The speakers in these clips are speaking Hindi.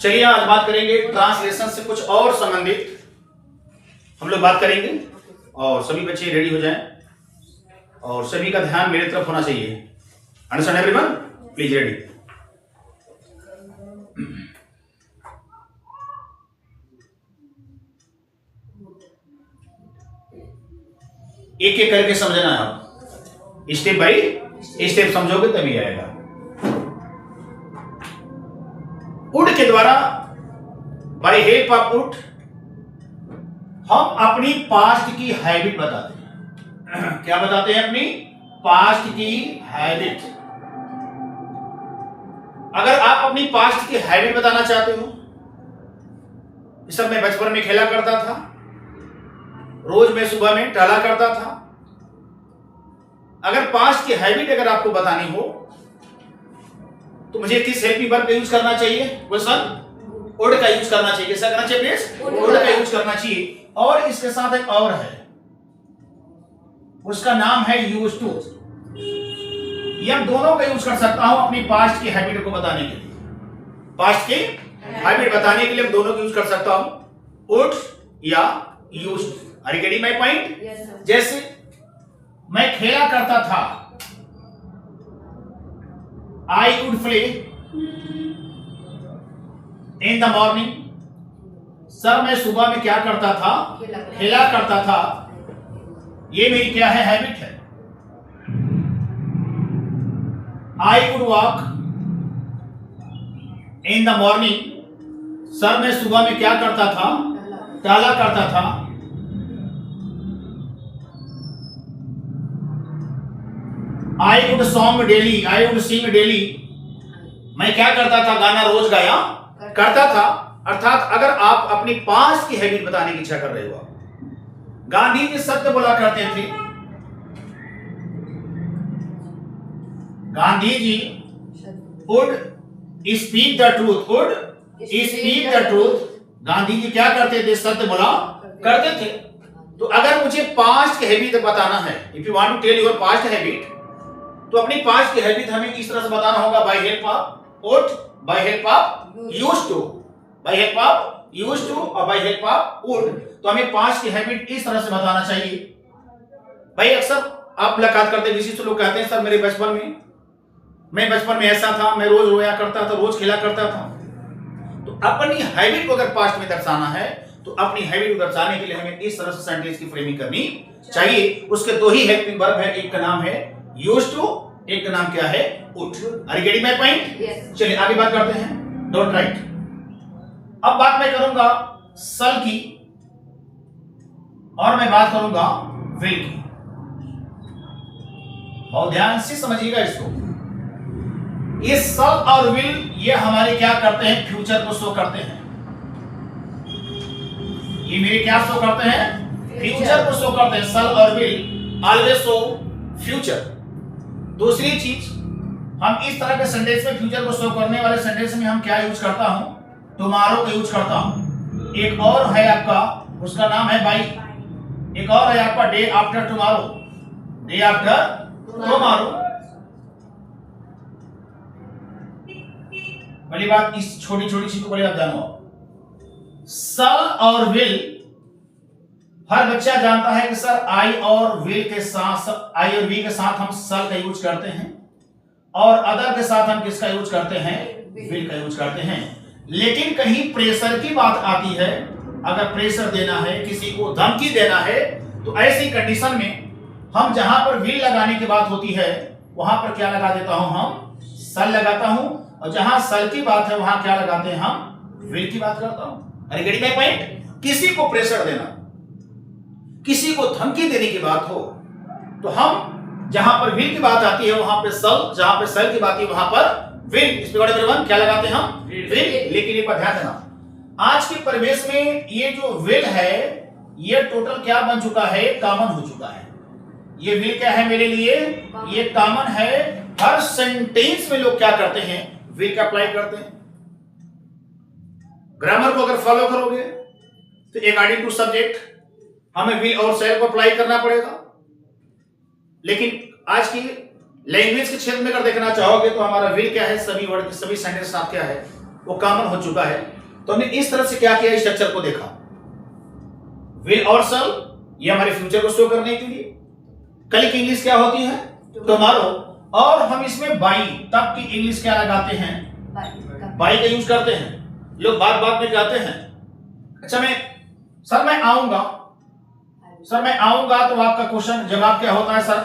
चलिए आज बात करेंगे ट्रांसलेशन से कुछ और संबंधित हम लोग बात करेंगे और सभी बच्चे रेडी हो जाएं और सभी का ध्यान मेरी तरफ होना चाहिए। Understand everyone, please ready. एक एक करके समझना है, आप स्टेप बाय स्टेप समझोगे तभी आएगा। उड के द्वारा बाय हेल्प ऑफ उड हम अपनी पास्ट की हैबिट बताते हैं। क्या बताते हैं? अपनी पास्ट की हैबिट। अगर आप अपनी पास्ट की हैबिट बताना चाहते हो, सब मैं बचपन में खेला करता था, रोज मैं सुबह में टहला करता था। अगर पास्ट की हैबिट अगर आपको बतानी हो तो मुझे किस हेल्पिंग वर्ब का यूज करना चाहिए? क्वेश्चन वुड का यूज करना चाहिए। कैसा करना चाहिए प्लीज? वुड का यूज करना चाहिए। और इसके साथ एक और है, उसका नाम है यूज टू। ये हम दोनों का यूज कर सकता हूं अपनी पास्ट की हैबिट को बताने के लिए। पास्ट की हैबिट बताने के लिए हम दोनों का यूज कर सकता हूं, वुड या use to. Are you getting my point? जैसे मैं खेला करता था, I would play in the morning। Sir मैं सुबह में क्या करता था? खेला करता था। ये मेरी क्या है? हैबिट है। I would walk in the morning। Sir मैं सुबह में क्या करता था? टहला करता था। I would song daily, I would sing daily। मैं क्या करता था? गाना रोज गाया करता था। अर्थात अगर आप अपनी पास्ट की हैबिट बताने की इच्छा कर रहे हो, गांधी जी सत्य बोला करते थे। Gandhi ji would speak the truth, would speak the truth। Gandhi ji क्या करते थे? सत्य बोला करते थे। तो अगर मुझे पास्ट की हैबिट बताना है, if you want to tell your past habit, तो अपनी पास्ट की हैबिट हमें इस तरह से बताना होगा, by help of would, by help of used to, by help of used to और बाय हेल्प ऑफ वुड। तो हमें पास्ट की हैबिट इस तरह से बताना चाहिए। भाई अक्सर आप मुलाकात करते विशिष्ट लोग कहते हैं, सर मेरे मैं बचपन में ऐसा था, मैं रोज रोया करता था, रोज खेला करता था। तो अपनी हैबिट को अगर पास्ट में दर्शाना है तो अपनी हैबिट को दर्शाने के लिए हमें इस तरह से सेंटेंस की फ्रेमिंग करनी चाहिए। उसके दो ही हेल्पिंग वर्ब है, एक का नाम है यूज्ड टू, एक का नाम क्या है? Would. Are you getting my point? चलिए आगे बात करते हैं। Don't write. अब बात मैं करूंगा सल की और मैं बात करूंगा विल की। बहुत ध्यान से समझिएगा इसको। ये सल और विल ये हमारे क्या करते हैं? फ्यूचर को शो करते हैं। ये मेरे क्या शो करते हैं? फ्यूचर को शो करते हैं। सल और विल ऑलवेज शो फ्यूचर। दूसरी चीज, हम इस तरह के सेंटेंस में फ्यूचर को शो करने वाले सेंटेंस में हम क्या यूज करता हूं? टुमारो का यूज करता हूं। एक और है आपका, उसका नाम है बाई। एक और है आपका day after tomorrow, day after tomorrow. पहली बात, इस छोटी छोटी चीज को पहले आप जानो। सल और विल हर बच्चा जानता है कि सर आई और विल के साथ, आई और वी के साथ हम सल का यूज करते हैं और अदर के साथ हम किसका यूज करते हैं? विल का यूज करते हैं। लेकिन कहीं प्रेशर की बात आती है, अगर प्रेशर देना है, किसी को धमकी देना है, तो ऐसी कंडीशन में हम जहां पर विल लगाने की बात होती है वहां पर क्या लगा देता हूं? हम सल लगाता हूं। और जहां सल की बात है वहां क्या लगाते हैं? हम विल की बात करता हूं। अरे गेटिंग माय पॉइंट? किसी को प्रेशर देना, किसी को धमकी देने की बात हो तो हम जहां पर विल की बात आती है वहां पे सल, जहां पे सल की बात है वहां पर विल। इस पे क्या लगाते हैं? हम विल। लेकिन एक बात ध्यान देना, आज के परिवेश में ये जो विल है ये टोटल क्या बन चुका है? कॉमन हो चुका है। ये विल क्या है मेरे लिए? ये कॉमन है। हर सेंटेंस में लोग क्या करते हैं? विल का अप्लाई करते हैं। ग्रामर को अगर फॉलो करोगे तो अकॉर्डिंग टू सब्जेक्ट हमें विल और शैल को अप्लाई करना पड़ेगा। लेकिन आज की लैंग्वेज के क्षेत्र में अगर देखना चाहोगे तो हमारा विल क्या है? सभी वर्ड, सभी सेंटेंस साथ क्या है? वो कॉमन हो चुका है। तो हमने इस तरह से क्या किया, स्ट्रक्चर को देखा, विल और शैल, ये हमारे फ्यूचर को शो करने के लिए। कल की इंग्लिश क्या होती है, टुमारो, और हम इसमें बाई, तब की इंग्लिश क्या लगाते हैं, बाई का यूज करते हैं। लोग बात बात में कहते हैं अच्छा सर मैं आऊंगा, सर मैं आऊंगा, तो आपका क्वेश्चन जवाब क्या होता है, सर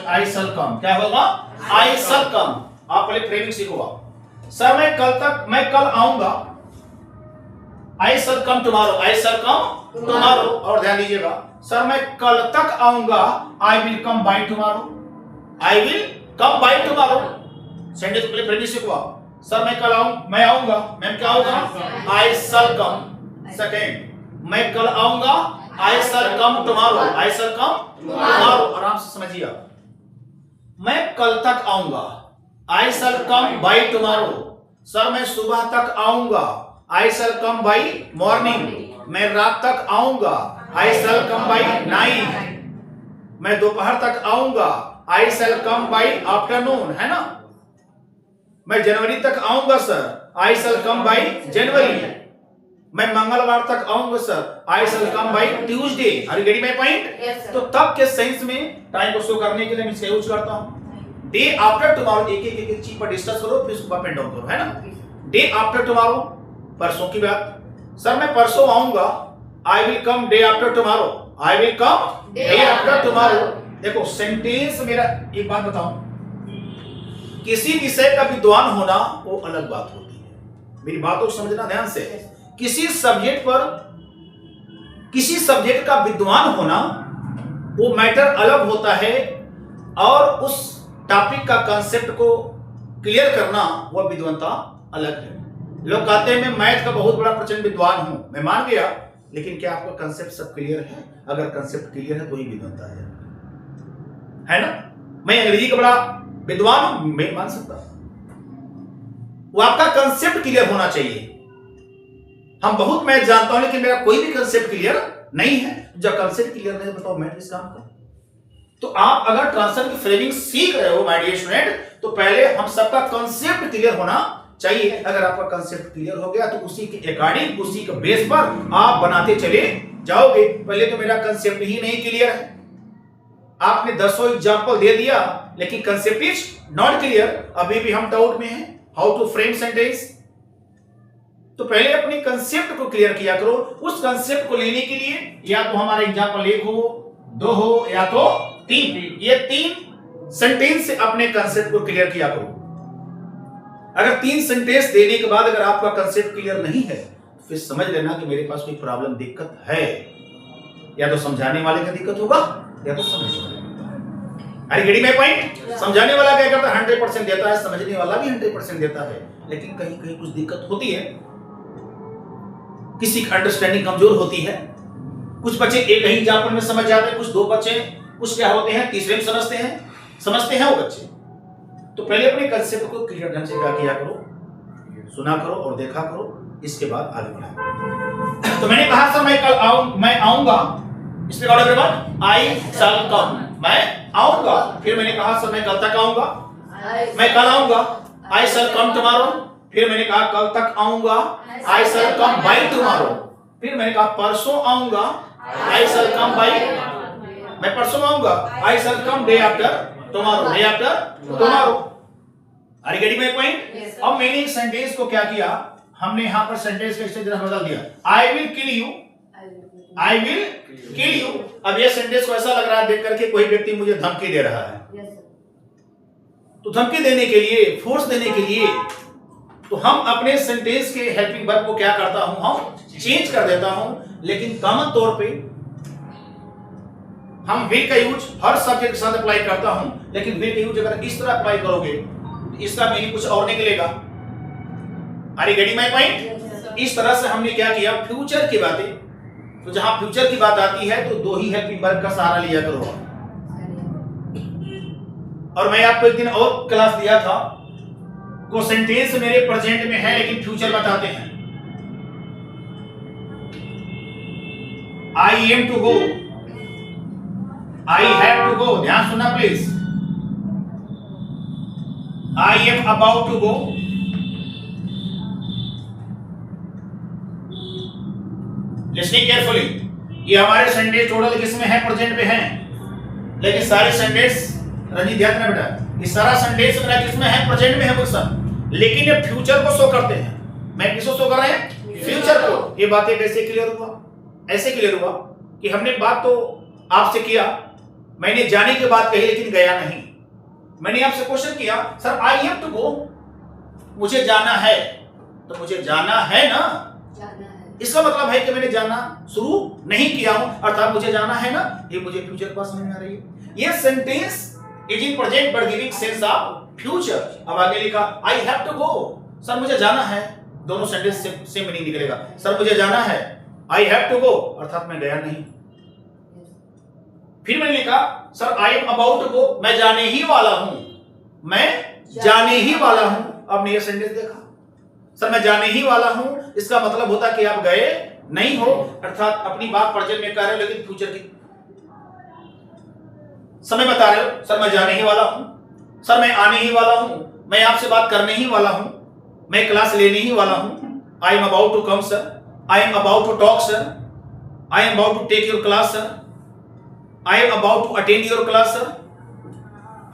आई शैल कम। क्या होगा, आई शैल कम। आप पहले फ्रेमिंग सीखो। सर मैं कल आऊंगा, I shall come tomorrow, I shall come tomorrow. और ध्यान दीजिएगा, सर मैं कल तक आऊंगा, I will come by tomorrow, I will come by tomorrow. Sentence पहले फ्रेमिंग सीखो। सर मैं आऊंगा, मैं क्या होगा, आई शैल कम। सेकंड, मैं कल आऊंगा, I shall come tomorrow, I shall come tomorrow. आराम से समझिए, मैं कल तक आऊंगा, I shall come by tomorrow. Sir मैं सुबह तक आऊंगा, I shall come bye morning. मैं रात तक आऊंगा, I shall come bye night. मैं दोपहर तक आऊंगा, I shall come bye afternoon, है ना। मैं जनवरी तक आऊंगा sir, I shall come bye जनवरी। मैं मंगलवार तक आऊंगा sir, I shall come by Tuesday. Are you getting my point? तो तब के सेंस में टाइम को शो करने के लिए मैं इसका यूज करता हूं। डे आफ्टर टुमारो, एक चीज पर डिस्कस करो, फिर उसको अप एंड डाउन करो, है ना। डे आफ्टर टुमारो, परसों की बात, सर मैं परसों आऊंगा, I will come day after tomorrow, I will come day after tomorrow. देखो सेंटेंस मेरा, एक बात बताऊं, किसी विषय का विद्वान होना वो अलग बात होती है। मेरी बात को समझना ध्यान से। किसी सब्जेक्ट का विद्वान होना वो मैटर अलग होता है, और उस टॉपिक का कांसेप्ट को क्लियर करना वह विद्वता अलग है। लोग कहते हैं मैं मैथ का बहुत बड़ा प्रचंड विद्वान हूं, मैं मान गया, लेकिन क्या आपका कांसेप्ट सब क्लियर है? अगर कांसेप्ट क्लियर है तो ही विद्वता है ना। मैं अंग्रेजी का बड़ा विद्वान हूं, मैं मान सकता, वो आपका कांसेप्ट क्लियर होना चाहिए। हम बहुत मैथ जानता हूं, लेकिन मेरा कोई भी कांसेप्ट क्लियर नहीं है। जब कांसेप्ट क्लियर नहीं, बताओ मैथ किस काम का। तो आप अगर ट्रांसफर की फ्रेमिंग सीख रहे हो माय डियर स्टूडेंट, तो पहले हम सबका कांसेप्ट क्लियर होना चाहिए। अगर आपका कांसेप्ट क्लियर हो गया तो उसी के अकॉर्डिंग, उसी के बेस पर आप बनाते चले जाओगे। पहले तो मेरा कांसेप्ट ही नहीं क्लियर है, आपने 10 एग्जांपल दे दिया, लेकिन कांसेप्ट इज नॉट क्लियर। अभी भी हम डाउट में हैं हाउ टू फ्रेम सेंटेंस। तो पहले अपने कांसेप्ट को क्लियर किया करो। उस कांसेप्ट को लेने के लिए या तो हमारा एग्जांपल 1 हो, 2 हो, या तो 3, ये 3 सेंटेंस से अपने कांसेप्ट को क्लियर किया करो। अगर 3 सेंटेंस देने के बाद अगर आपका कांसेप्ट क्लियर नहीं है, फिर समझ लेना कि मेरे पास कोई प्रॉब्लम, दिक्कत है। या तो समझाने वाले का दिक्कत होगा, या तो समझने वाले का। अरे गेटिंग माय पॉइंट? समझाने वाला क्या करता है, 100% देता है, समझने वाला भी 100% देता है, लेकिन कहीं कहीं कुछ दिक्कत होती है। किसी की अंडरस्टैंडिंग कमजोर होती है। कुछ बच्चे एक ही एग्जांपल में समझ जाते हैं, कुछ 2 बच्चे, कुछ क्या होते हैं तीसरे में समझते हैं वो बच्चे। तो पहले अपने कांसेप्ट को क्लियर ढंग से क्या किया करो, सुना करो और देखा करो, इसके बाद आगे बढ़ाओ। तो मैंने कहा सर मैं आऊंगा, इसमें क्या होगा, आई शैल कम, मैं आऊंगा। फिर मैंने कहा सर मैं कल तक आऊंगा, मैं कल आऊंगा, आई शैल कम टुमारो। फिर मैंने कहा कल तक आऊंगा, I shall come by tomorrow. फिर मैंने कहा परसों आऊंगा, आई शैल कम बाय, मैं परसों आऊंगा, I shall come day after tomorrow, day after tomorrow. Are you getting my point? अब मैंने एक सेंटेंस को क्या किया, हमने यहां पर सेंटेंस का स्ट्रक्चर बदल दिया। I will kill you, I will kill you. अब ये सेंटेंस को ऐसा लग रहा है देख करके कोई व्यक्ति मुझे धमकी दे रहा है। तो धमकी देने के लिए, फोर्स देने के लिए, तो हम अपने सेंटेंस के हेल्पिंग वर्ब को क्या करता हूं, हम चेंज कर देता हूं। लेकिन कॉमन तौर पे हम विल का यूज हर सब्जेक्ट के साथ अप्लाई करता हूं, लेकिन विल का यूज अगर इस तरह अप्लाई करोगे तो इसका मीनिंग कुछ और निकलेगा। Are you getting my point? इस तरह से हमने क्या किया, फ्यूचर की बातें, तो जहां फ्यूचर की बात आती है तो 2 ही हेल्पिंग वर्ब का सहारा लिया करो। और मैं आपको एक दिन और क्लास दिया था, को सेंटेंस मेरे प्रेजेंट में है लेकिन फ्यूचर बताते हैं। I am to go, I have to go, ध्यान सुनना please. I am about to go, listening carefully, ये हमारे सेंटेंस टोटल किसमें है? प्रेजेंट में है। लेकिन सारे सेंटेंस, रंजीत ध्यान रखना बेटा, ये सारा सेंटेंस मेरा किसमें है? प्रेजेंट में है बच्चा। लेकिन ये फ्यूचर को शो करते हैं। मैं किसको शो कर रहे हैं? फ्यूचर को। ये बातें कैसे क्लियर हुआ? ऐसे क्लियर हुआ कि हमने बात तो आपसे किया, मैंने जाने की बात कही लेकिन गया नहीं। मैंने आपसे क्वेश्चन किया, sir I have to go, मुझे जाना है, तो मुझे जाना है ना, जाना है। इसका मतलब है कि मैंने जाना शुरू नहीं किया हूं, अर्थात मुझे जाना है ना। ये मुझे फ्यूचर के पास समझ में आ रही है। ये sentence is in present but giving sense of future. अब आगे लिखा I have to go, sir मुझे जाना है, दोनों सेंटेंस सेम मीनिंग निकलेगा। सर मुझे जाना है, आई हैव टू गो, अर्थात मैं गया नहीं। फिर मैंने लिखा sir I am about to go, मैं जाने ही वाला हूं, मैं जाने ही वाला हूं। अब ये सेंटेंस देखा, सर मैं जाने ही वाला हूं, इसका मतलब होता कि आप गए नहीं हो, अर्थात अपनी बात प्रेजेंट में कर रहे हो लेकिन फ्यूचर की समय बता रहे हो। सर मैं जाने ही वाला हूं, सर मैं आने ही वाला हूं, मैं आपसे बात करने ही वाला हूं, मैं क्लास लेने ही वाला हूं। I am about to come sir, I am about to talk sir, I am about to take your class sir, I am about to attend your class sir,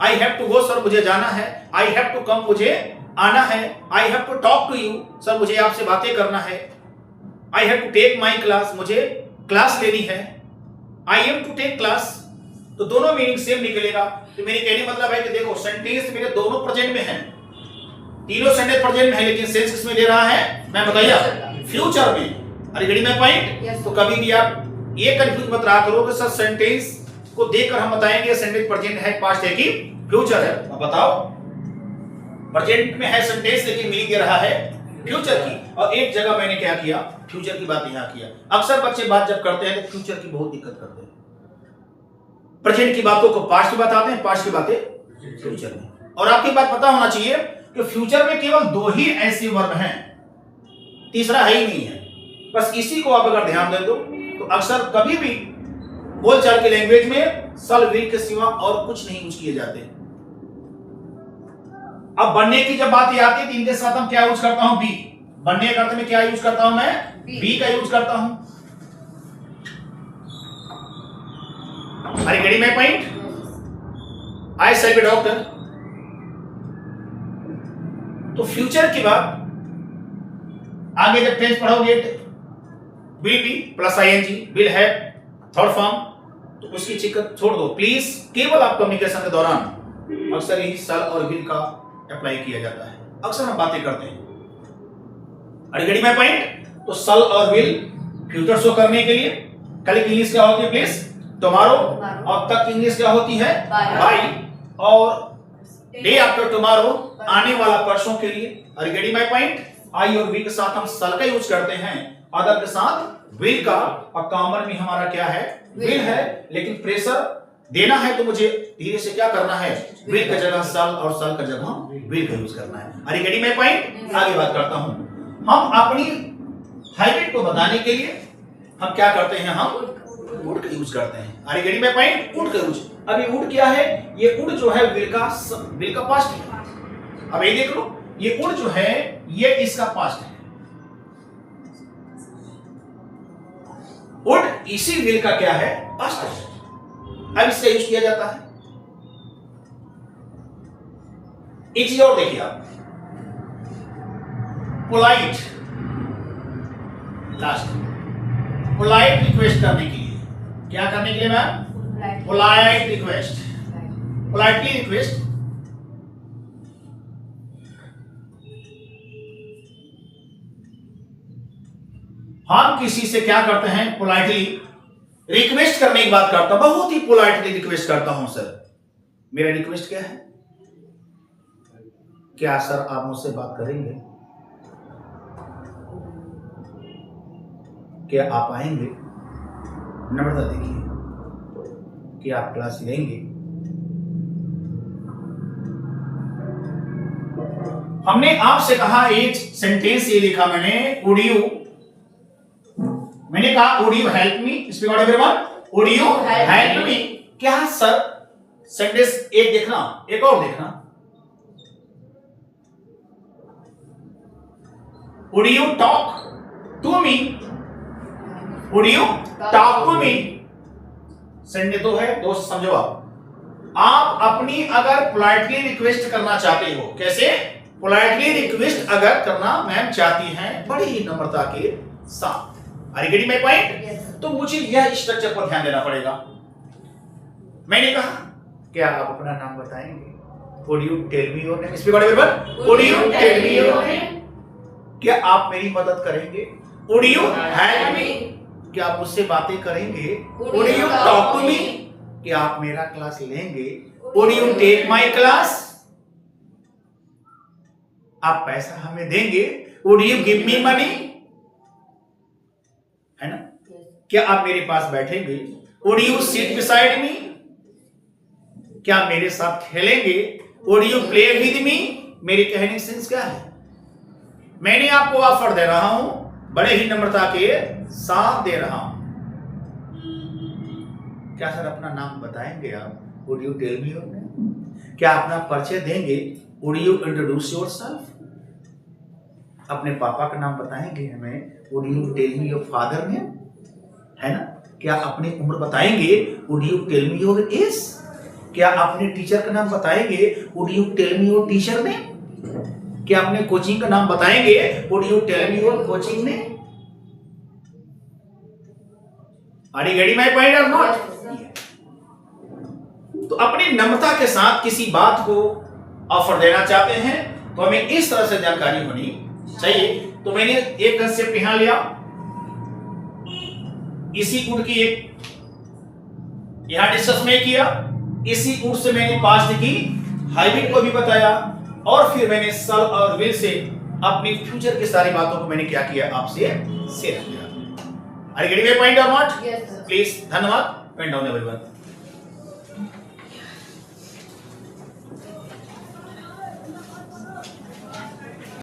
I have to go, sir मुझे जाना है, आई हैव टू कम, मुझे आना है, I have to talk to you, sir मुझे आपसे बातें करना है, I have to take my class, मुझे क्लास लेनी है, I am to take class. तो दोनों मीनिंग सेम निकलेगा। तो मेरी कहने मतलब है कि देखो सेंटेंस मेरे दोनों प्रेजेंट में है, तीनों सेंटेंस प्रेजेंट में है, लेकिन सेंस किसमें ले रहा है? मैं बताइए फ्यूचर में। अरे घड़ी में पॉइंट। तो कभी भी आप ये कंफ्यूज मत रहा करो कि सर सेंटेंस को देखकर हम बताएंगे सेंटेंस प्रेजेंट है, पास्ट है कि फ्यूचर है। अब बताओ, प्रेजेंट में है सेंटेंस लेकिन मीनिंग दे रहा है फ्यूचर की, और एक जगह मैंने क्या किया? फ्यूचर की बात यहां किया। अक्सर बच्चे बात जब करते हैं तो फ्यूचर की बहुत दिक्कत करते हैं, प्रेजेंट की बातों को पास्ट में बताते हैं, पास्ट की बातें फ्यूचर में। और आपकी बात पता होना चाहिए कि फ्यूचर में केवल दो ही ऐसे वर्ब हैं, तीसरा है ही नहीं है। बस इसी को आप अगर ध्यान दे दो तो अक्सर कभी भी बोलचाल की लैंग्वेज में सल विल के सिवा और कुछ नहीं यूज किए जाते। अब बनने की जब बात आती है तो इनके साथ हम क्या यूज करता हूं? बी। बनने के अर्थ में क्या यूज करता हूं मैं? बी का यूज करता हूं। अरे गड़ी में point, I shall be doctor. तो फ्यूचर की बात आगे जब टेंस पढ़ोगे will be plus ING, will have third form, तो उसकी चिकन छोड़ दो प्लीज। केवल आप कम्युनिकेशन के दौरान अक्सर ही सल और विल का अप्लाई किया जाता है, अक्सर हम बातें करते हैं। अरे गड़ी में पॉइंट, तो सल और विल फ्यूचर शो करने के लिए। कल की इंग्लिश क्या होती है प्लीज? टुमारो। और तक की इंग्लिश क्या होती है? बाय। और डे आफ्टर टुमारो आने वाला परसों के लिए। अरे गड़ी में पॉइंट, आई और वी के साथ हम सल का यूज करते हैं, अदर के साथ विल का, और कॉमन में हमारा क्या है? विल है। लेकिन प्रेशर देना है तो मुझे धीरे से क्या करना है? विल का जगह सल और सल का जगह विल का यूज करना है। अरे गड़ी में पॉइंट, आगे बात करता हूं। हम अपनी हाइब्रिड को बताने के लिए हम क्या करते हैं? हम वुड का यूज करते हैं। अरे गड़ी में पॉइंट, वुड का यूज। अभी वुड क्या है? ये वुड जो है विल का पास्ट है। अब ये देख लो, ये वुड जो है ये इसका पास्ट है। वुड इसी विल का क्या है? पास्ट है। अब इसका यूज किया जाता है। एक चीज और देखिए आप, पोलाइट, लास्ट पोलाइट रिक्वेस्ट करने के लिए, क्या करने के लिए ma'am? Polite request, politely request. हम किसी से क्या करते हैं? पोलाइटली रिक्वेस्ट करने की बात करता हूं, बहुत ही पोलाइटली रिक्वेस्ट करता हूं। सर मेरा रिक्वेस्ट क्या है? क्या सर आप मुझसे बात करेंगे? क्या आप आएंगे? नम्रता देखिए, क्या आप क्लास लेंगे? हमने आपसे कहा, एक सेंटेंस ये लिखा मैंने, वुड यू, मैंने कहा would you help me? Speak out everyone, would you help me? क्या सर? सेंटेंस एक देखना, एक और देखना, would you talk to me? Would you talk to me? Sunday तो है दोस्त, समझो आप अपनी अगर पोलाइटली रिक्वेस्ट करना चाहते हो, कैसे पोलाइटली रिक्वेस्ट अगर करना मैम चाहती हैं बड़ी ही नम्रता के साथ, are you getting my point? तो मुझे यह स्ट्रक्चर पर ध्यान देना पड़ेगा। मैंने कहा क्या आप अपना नाम बताएंगे? Would you tell me your name? Speak out everyone. Would you tell me your name? क्या आप मेरी मदद करेंगे? Would you help me? क्या आप मुझसे बातें करेंगे? Would you talk to me? क्या आप मेरा क्लास लेंगे? Would you take my class? आप पैसा हमें देंगे? Would you give me money? है ना? क्या आप मेरे पास बैठेंगे? Would you sit beside me? क्या मेरे साथ खेलेंगे? Would you play with me? मेरी कहने की सेंस क्या है? मैंने आपको ऑफर दे रहा हूं, बड़े ही नम्रता के साथ दे रहा हूं। क्या सर अपना नाम बताएंगे आप? Would you tell me your name? क्या अपना परिचय देंगे? Would you introduce yourself? अपने पापा का नाम बताएंगे हमें? Would you tell me your father name? है ना? क्या अपनी उम्र बताएंगे? Would you tell me your age? क्या अपने टीचर का नाम बताएंगे? Would you tell me your teacher name? क्या अपने कोचिंग का नाम बताएंगे? Would you tell me your coaching name? Are you getting my point or not? तो अपनी नम्रता के साथ किसी बात को ऑफर देना चाहते हैं तो हमें इस तरह से जानकारी होनी चाहिए। तो मैंने एक कंसेप्ट यहां लिया, इसी गुण की एक यहां डिस्कस में किया, इसी गुण से मैंने पास्ट की हाइब्रिड को भी बताया और फिर मैंने सल और विल से अपनी फ्यूचर की सारी बातों को मैंने क्या किया आपसे शेयर किया। Are you getting my point और नॉट? प्लीज धन्यवाद। Pen down everyone.